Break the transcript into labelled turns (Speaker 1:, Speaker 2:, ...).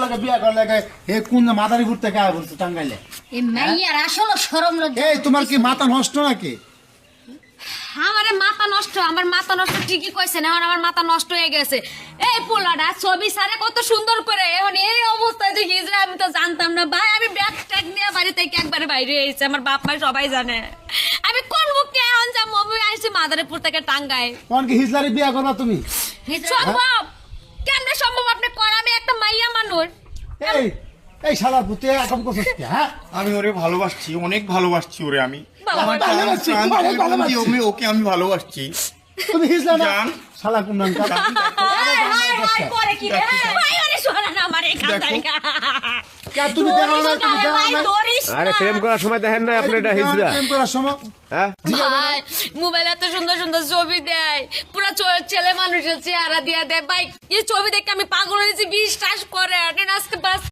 Speaker 1: লগে বিয়া করলে হে কোন মাদারীপুর থেকে আয় বলছে টাঙ্গাইলে।
Speaker 2: এই মাইয়ার আসলে শরম লজ্জা।
Speaker 1: এই তোমার কি মাথা নষ্ট নাকি?
Speaker 2: আমারে মাথা নষ্ট, আমার মাথা নষ্ট ঠিকই কইছেন, এখন আমার মাথা নষ্ট হয়ে গেছে। এই পোলাটা ছবি সারে কত সুন্দর করে, এখন এই অবস্থায় দেখি যে আমি তো জানতাম না ভাই। আমি ব্যাগ ট্যাগ নিয়ে বাড়ি থেকে একবারে বাইরে এসেছি, আমার বাপ মা সবাই জানে। আমি কোন মুখে এখন যাবো? আমি আইছি মাদারীপুর থেকে টাঙ্গাইল।
Speaker 1: তখন কি হিজলারি বিয়া করবা তুমি?
Speaker 2: সম্ভব? কেমনে সম্ভব? আপনি কর, আমি একটা মাইয়া মানুষ।
Speaker 1: এই এই শালার পুতে এখন করছিস কি? হ্যাঁ
Speaker 3: আমি ওরে ভালোবাসছি, অনেক ভালোবাসছি ওরে আমি।
Speaker 2: বাবা,
Speaker 3: আমার প্রাণ
Speaker 1: ভালোবাসছি,
Speaker 3: প্রাণ
Speaker 1: অনেক
Speaker 3: থেকে
Speaker 1: ভালোবাসছি।
Speaker 3: ওকে আমি ভালোবাসছি।
Speaker 1: তুমি হিজলা না
Speaker 3: জান।
Speaker 1: শালা কোন নাম কাজ?
Speaker 2: হাই হাই হাই করে কি রে? ভাই ওরে শোনা না আমার এখান থেকে।
Speaker 1: কে তুমি দেখো না, তুমি দেখো
Speaker 2: ভাই
Speaker 1: না?
Speaker 2: ধরিস না।
Speaker 4: আরে প্রেম করার সময় দেখেন না আপনি এটা হিজড়া?
Speaker 1: প্রেম করার সময়
Speaker 4: হ্যাঁ
Speaker 2: ভাই মোবাইলে এত সুন্দর সুন্দর ছবি দেয়, পুরো ছেলে মানুষের চেহারা দিয়ে দেয় ভাই। এই ছবি দেখে আমি পাগল হয়েছি, বিশ্বাস করেন।